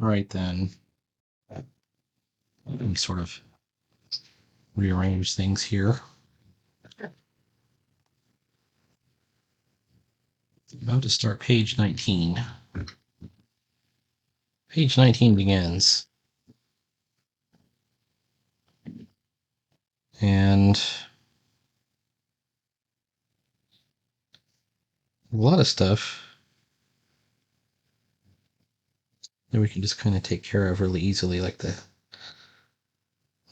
All right, then. Let me sort of rearrange things here. About to start page 19. Page 19 begins. And a lot of stuff that we can just kind of take care of really easily, like the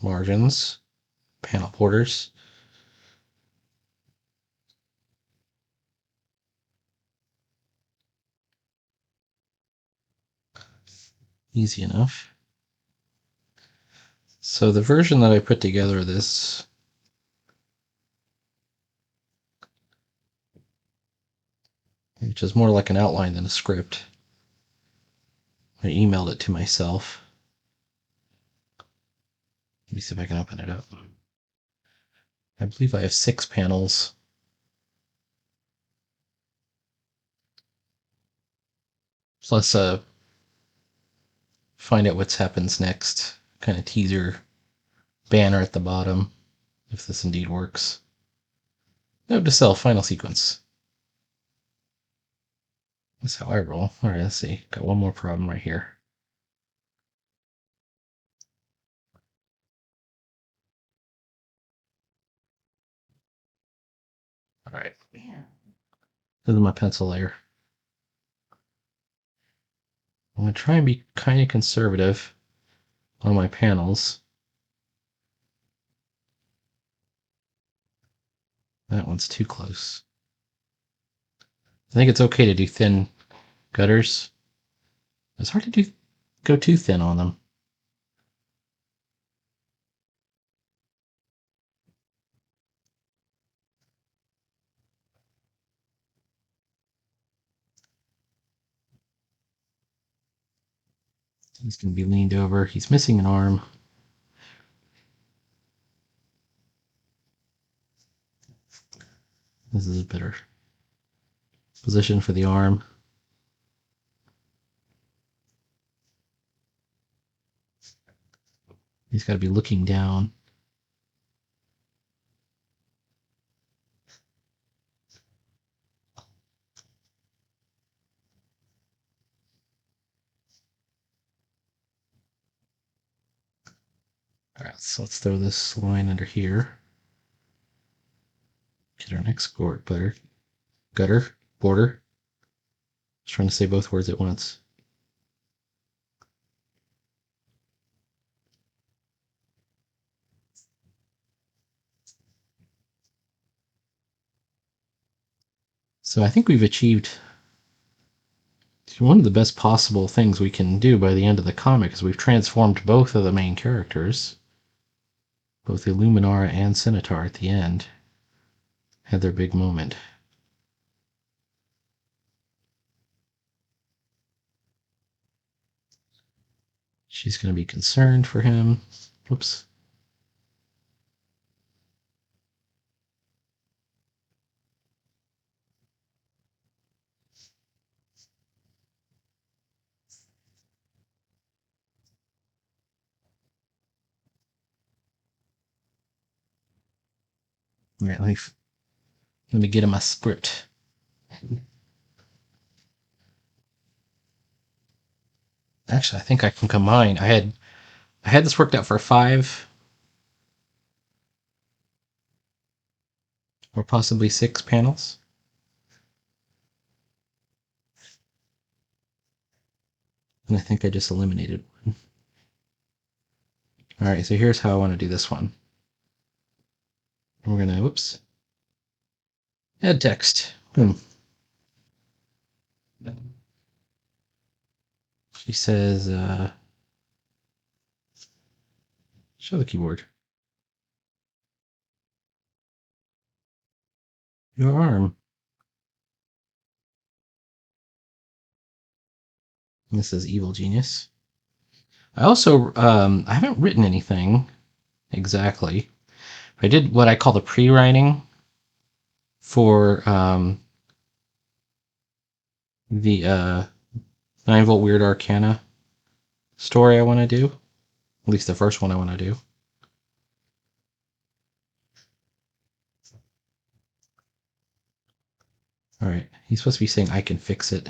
margins, panel borders. Easy enough. So the version that I put together of this which is more like an outline than a script. I emailed it to myself. Let me see if I can open it up. I believe I have 6 panels. Plus find out what happens next. Kind of teaser banner at the bottom, if this indeed works. Note to self, final sequence. That's how I roll. Alright, let's see. Got one more problem right here. Alright. This is my pencil layer. I'm going to try and be kind of conservative on my panels. That one's too close. I think it's okay to do thin gutters. It's hard to go too thin on them. He's going to be leaned over. He's missing an arm. This is a better position for the arm. He's got to be looking down. All right, so let's throw this line under here. Get our next gutter, border. I was trying to say both words at once. So I think we've achieved one of the best possible things we can do by the end of the comic is we've transformed both of the main characters. Both Illuminara and Centaur at the end had their big moment. She's going to be concerned for him. Whoops. All right, let me get him a script. Actually, I think I can combine. I had this worked out for 5 or possibly 6 panels. And I think I just eliminated one. All right, so here's how I want to do this one. We're gonna, whoops, add text. Boom. She says, show the keyboard. Your arm. And this is Evil Genius. I also, I haven't written anything exactly. I did what I call the pre-writing for the 9-volt Weird Arcana story I want to do. At least the first one I want to do. All right, he's supposed to be saying I can fix it.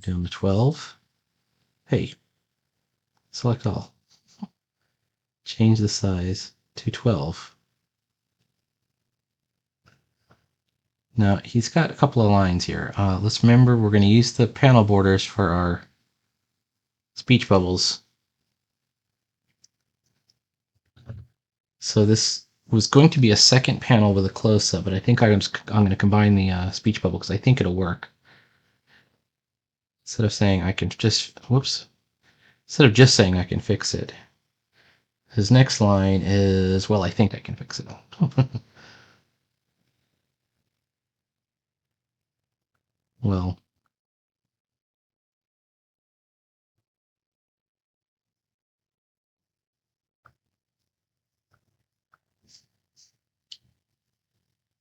Down to 12. Hey, select all. Change the size to 12. Now, he's got a couple of lines here. Let's remember we're going to use the panel borders for our speech bubbles. So this was going to be a second panel with a close-up, but I think I'm going to combine the speech bubble because I think it'll work. Instead of saying I can just, whoops, instead of just saying I can fix it, his next line is, well, I think I can fix it. Well,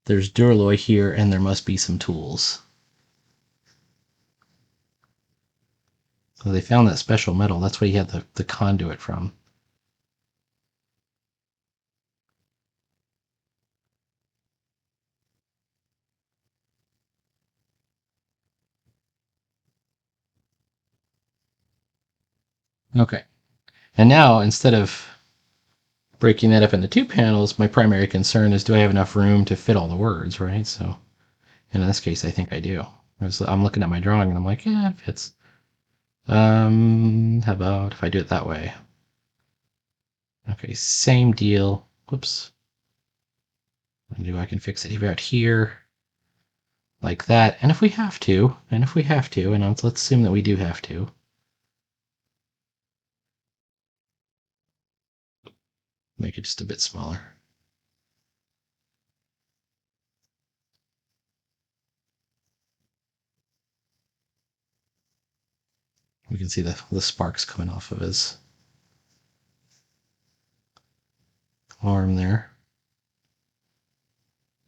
there's Duralloy here, and there must be some tools. So they found that special metal. That's where he had the conduit from. Okay. And now, instead of breaking that up into two panels, my primary concern is, do I have enough room to fit all the words, right? So in this case, I think I do. I'm looking at my drawing and I'm like, yeah, it fits. How about if I do it that way? Okay, same deal. Whoops. I can fix it about here, like that. And if we have to, and let's assume that we do have to, make it just a bit smaller. We can see the sparks coming off of his arm there.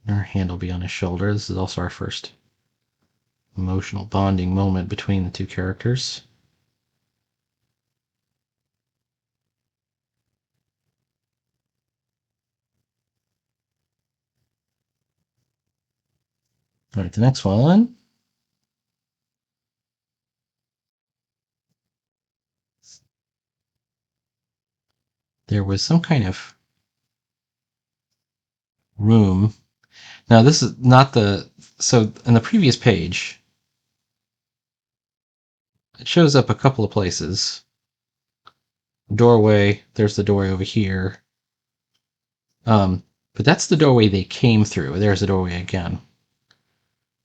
Our hand will be on his shoulder. This is also our first emotional bonding moment between the two characters. All right, the next one. There was some kind of room. Now, this is not so in the previous page, it shows up a couple of places. Doorway, there's the doorway over here. But that's the doorway they came through. There's the doorway again.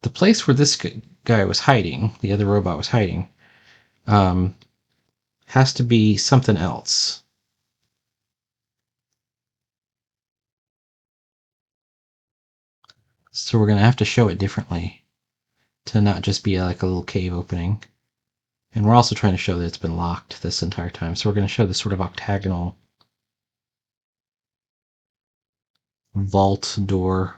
The place where this guy was hiding, the other robot was hiding, has to be something else. So we're going to have to show it differently to not just be like a little cave opening. And we're also trying to show that it's been locked this entire time. So we're going to show this sort of octagonal vault door.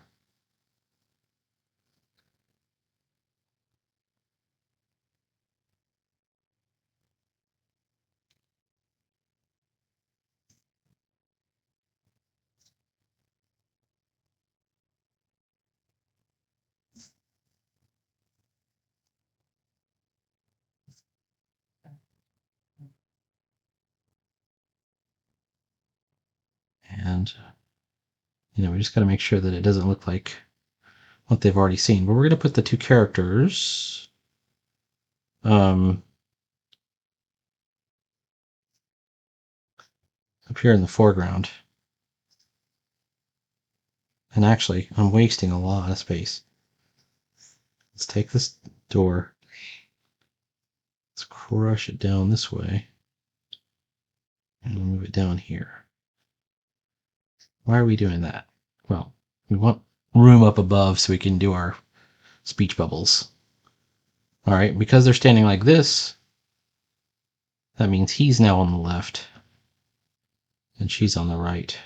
And, we just got to make sure that it doesn't look like what they've already seen. But we're going to put the two characters up here in the foreground. And actually, I'm wasting a lot of space. Let's take this door. Let's crush it down this way. And we'll move it down here. Why are we doing that? Well, we want room up above so we can do our speech bubbles. All right, because they're standing like this, That means he's now on the left, and she's on the right.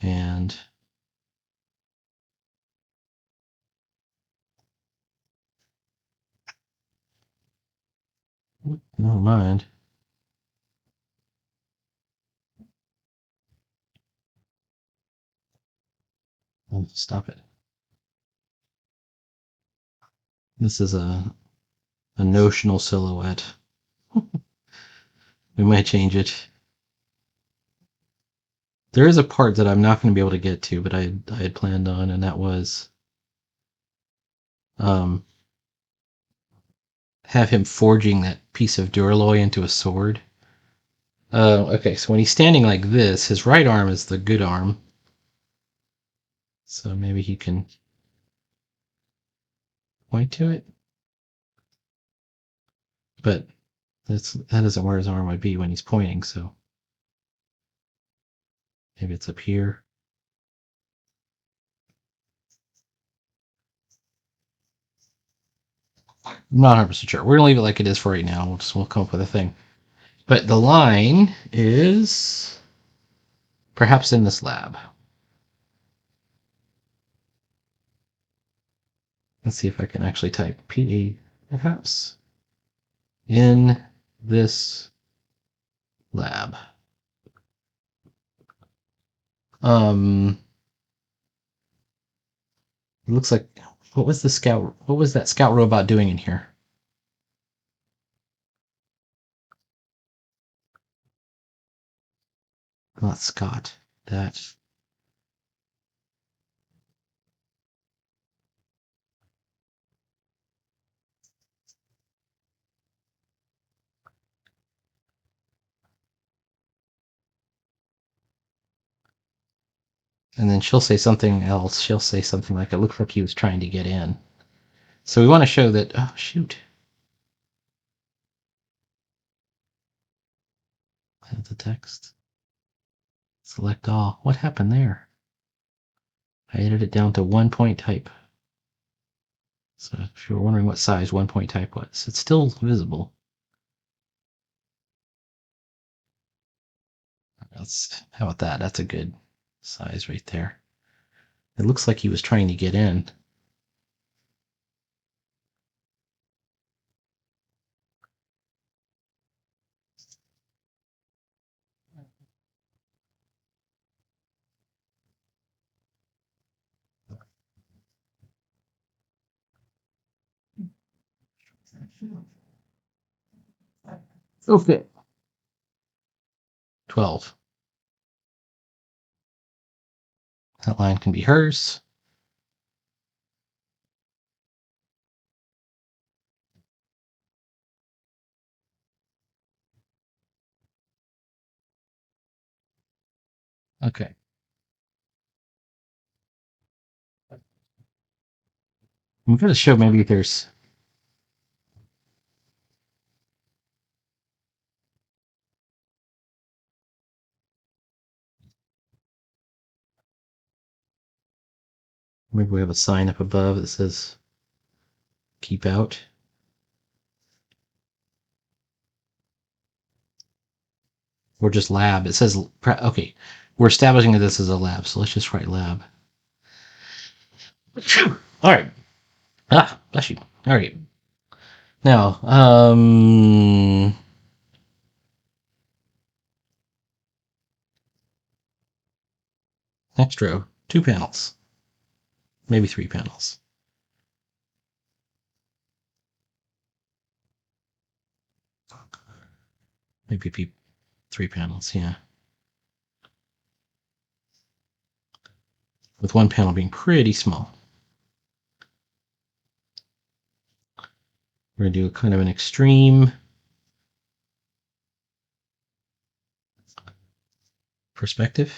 And never mind. Stop it. This is a notional silhouette. We might change it. There is a part that I'm not going to be able to get to, but I had planned on, and that was have him forging that piece of duralloy into a sword. Okay, so when he's standing like this, his right arm is the good arm. So maybe he can point to it. But that isn't where his arm would be when he's pointing, so maybe it's up here. I'm not 100% sure. We're going to leave it like it is for right now. We'll come up with a thing. But the line is perhaps in this lab. Let's see if I can actually type PA perhaps in this lab. It looks like what was that scout robot doing in here? Not Scott. That. And then she'll say something else. She'll say something like, it looks like he was trying to get in. So we want to show that, oh, shoot. Edit the text. Select all. What happened there? I edited it down to 1-point type. So if you were wondering what size 1-point type was, it's still visible. How about that? That's a good size right there. It looks like he was trying to get in. Okay. 12. That line can be hers. Okay. I'm going to show maybe there's. Maybe we have a sign up above that says keep out. Or just lab. It says, okay, we're establishing that this is a lab, so let's just write lab. All right. Ah, bless you. All right. Now, next row, 2 panels, maybe 3 panels. Maybe 3 panels, yeah. With 1 panel being pretty small. We're going to do kind of an extreme perspective.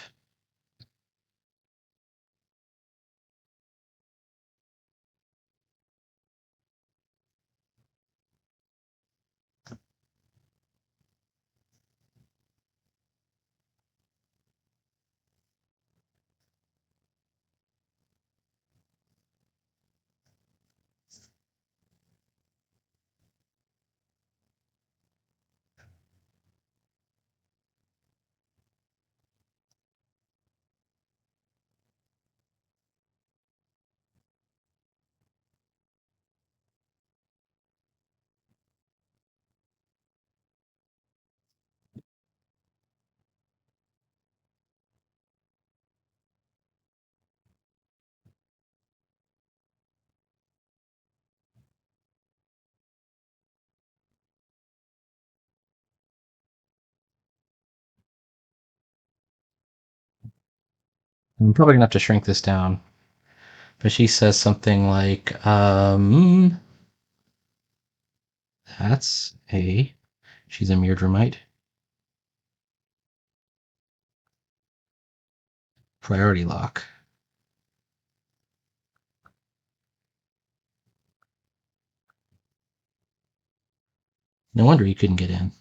I'm probably gonna have to shrink this down. But she says something like, that's a, she's a Murdramite. Priority lock. No wonder you couldn't get in.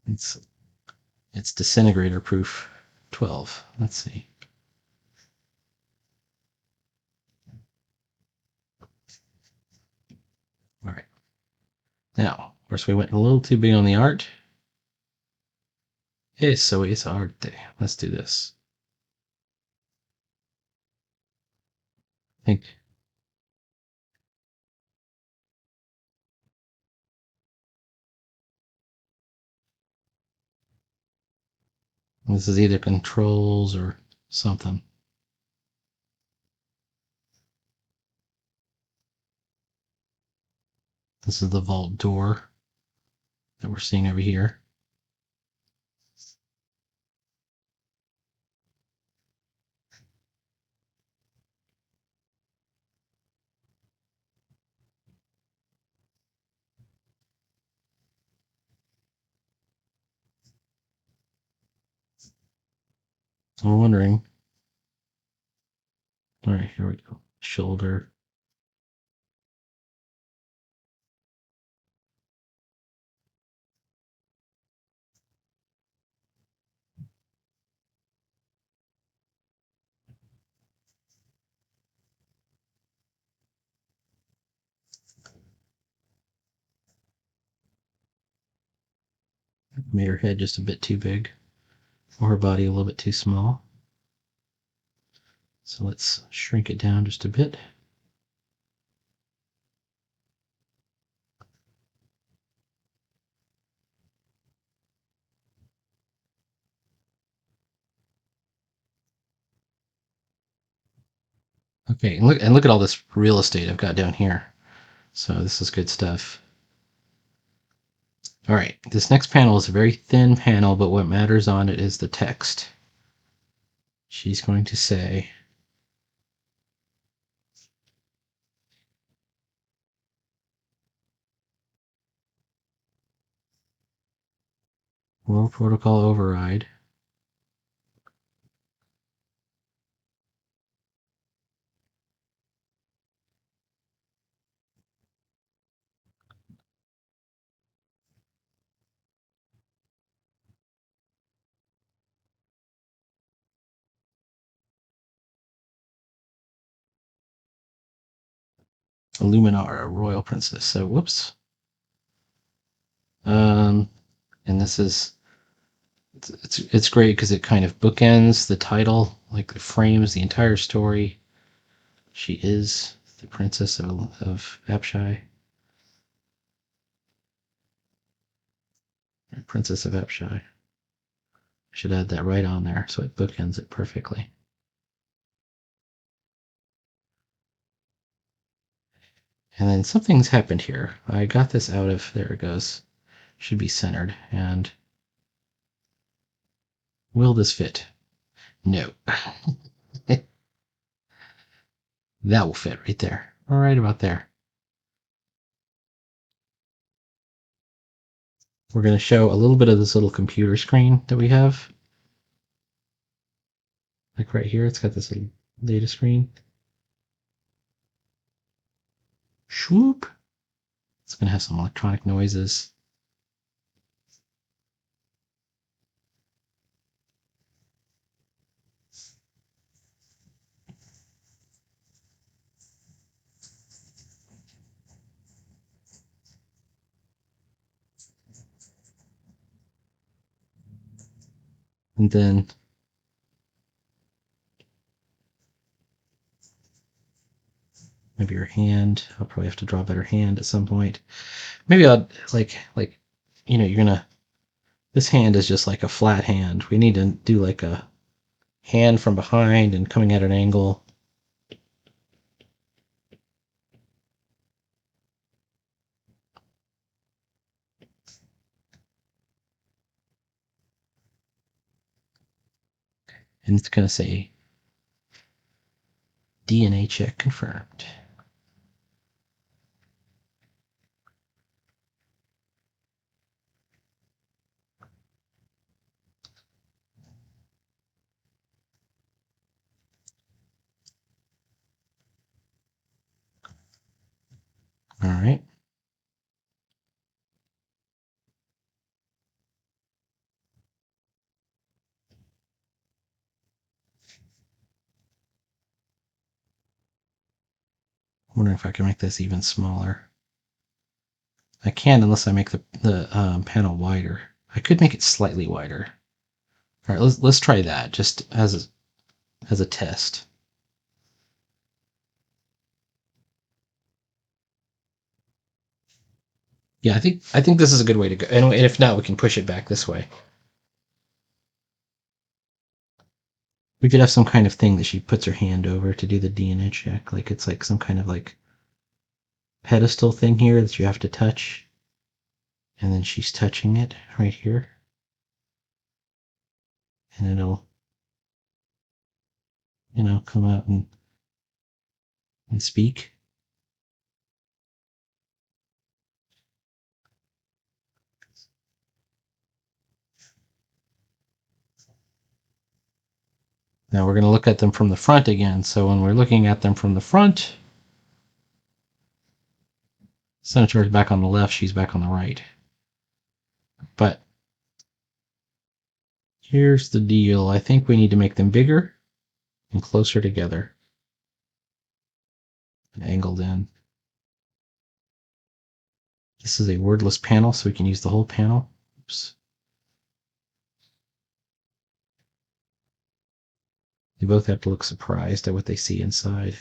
It's disintegrator proof 12. Let's see. All right. Now, of course, we went a little too big on the art. Eso es arte. Let's do this. I think this is either controls or something. This is the vault door that we're seeing over here. So I'm wondering. All right, here we go. Shoulder. Made her head just a bit too big, or her body a little bit too small. So let's shrink it down just a bit. Okay, and look at all this real estate I've got down here. So this is good stuff. All right, this next panel is a very thin panel, but what matters on it is the text. She's going to say, World Protocol Override. Illuminara, Royal Princess. So, whoops. And this is, it's great because it kind of bookends the title, like it frames the entire story. She is the Princess of Apshai. Princess of Apshai. I should add that right on there so it bookends it perfectly. And then something's happened here. I got this out of, there it goes. Should be centered. And will this fit? No. That will fit right there. Right about there. We're going to show a little bit of this little computer screen that we have. Like right here, it's got this little data screen. Swoop. It's going to have some electronic noises. And then maybe your hand. I'll probably have to draw a better hand at some point. Maybe I'll like you're gonna. This hand is just like a flat hand. We need to do like a hand from behind and coming at an angle. And it's going to say DNA check confirmed. All right. I'm wondering if I can make this even smaller. I can unless I make the panel wider. I could make it slightly wider. All right, let's try that just as a test. Yeah, I think this is a good way to go. And if not, we can push it back this way. We could have some kind of thing that she puts her hand over to do the DNA check. Like it's like some kind of like pedestal thing here that you have to touch. And then she's touching it right here. And it'll, come out and speak. Now we're going to look at them from the front again. So when we're looking at them from the front, Senator's back on the left, she's back on the right. But here's the deal. I think we need to make them bigger and closer together. Angled in. This is a wordless panel, so we can use the whole panel. Oops. They both have to look surprised at what they see inside.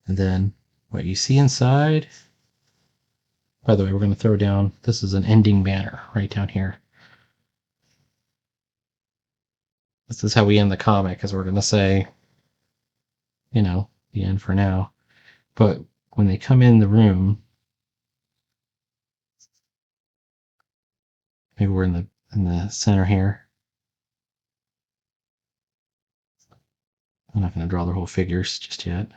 And then what you see inside, by the way, we're going to throw down, this is an ending banner right down here. This is how we end the comic, as we're going to say, the end for now. But when they come in the room, maybe we're in the center here. I'm not going to draw their whole figures just yet.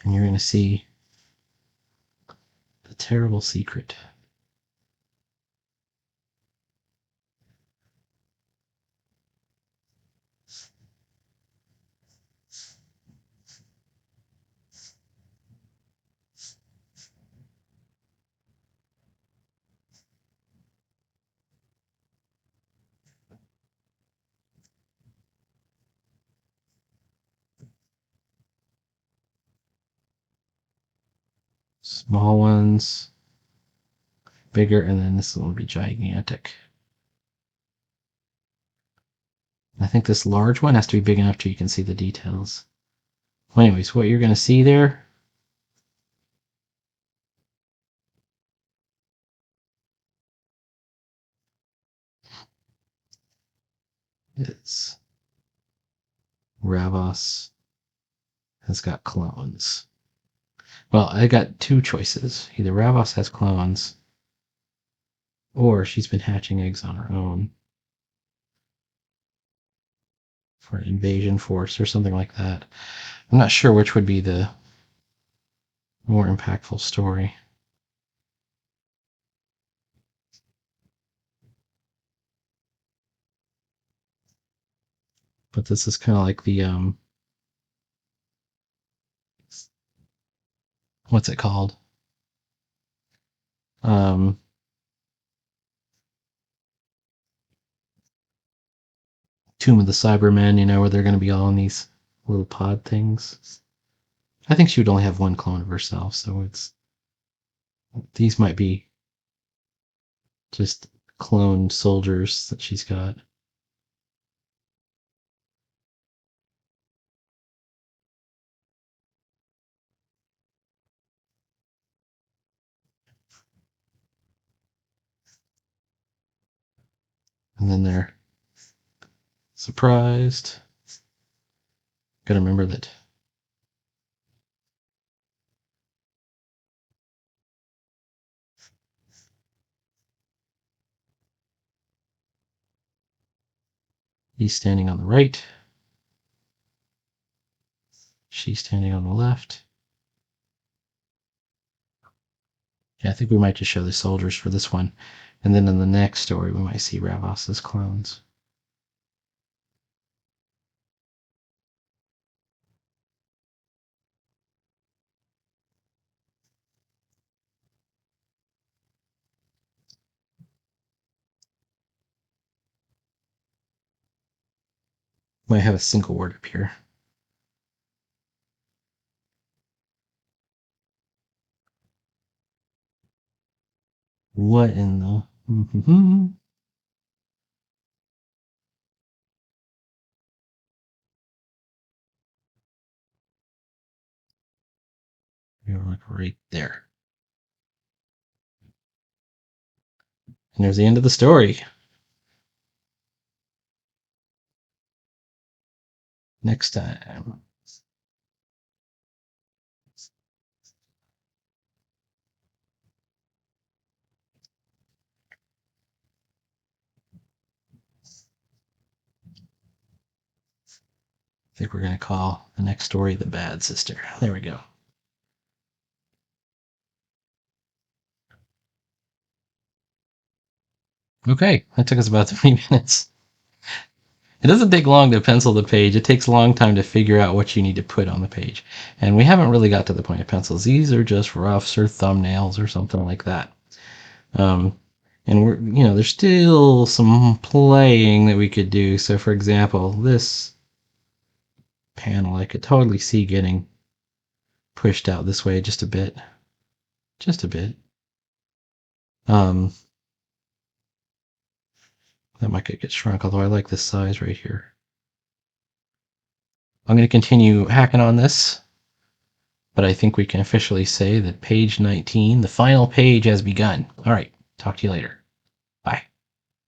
And you're going to see the terrible secret. Small ones, bigger, and then this one will be gigantic. I think this large one has to be big enough so you can see the details. Well, anyways, what you're going to see there is Ravos has got clones. Well, I got two choices. Either Ravos has clones, or she's been hatching eggs on her own for an invasion force or something like that. I'm not sure which would be the more impactful story. But this is kind of like the what's it called? Tomb of the Cybermen, where they're going to be all in these little pod things. I think she would only have one clone of herself, so these might be just cloned soldiers that she's got. And then they're surprised. Gotta remember that he's standing on the right. She's standing on the left. Yeah, I think we might just show the soldiers for this one. And then in the next story, we might see Ravos's clones. Might have a single word up here. What in the... You're like right there. And there's the end of the story. Next time. I think we're going to call the next story The Bad Sister. There we go. Okay, that took us about 3 minutes. It doesn't take long to pencil the page. It takes a long time to figure out what you need to put on the page. And we haven't really got to the point of pencils. These are just roughs or thumbnails or something like that. And there's still some playing that we could do. So for example, this panel I could totally see getting pushed out this way just a bit. Just a bit. That might get shrunk, although I like this size right here. I'm going to continue hacking on this, but I think we can officially say that page 19, the final page, has begun. All right, talk to you later.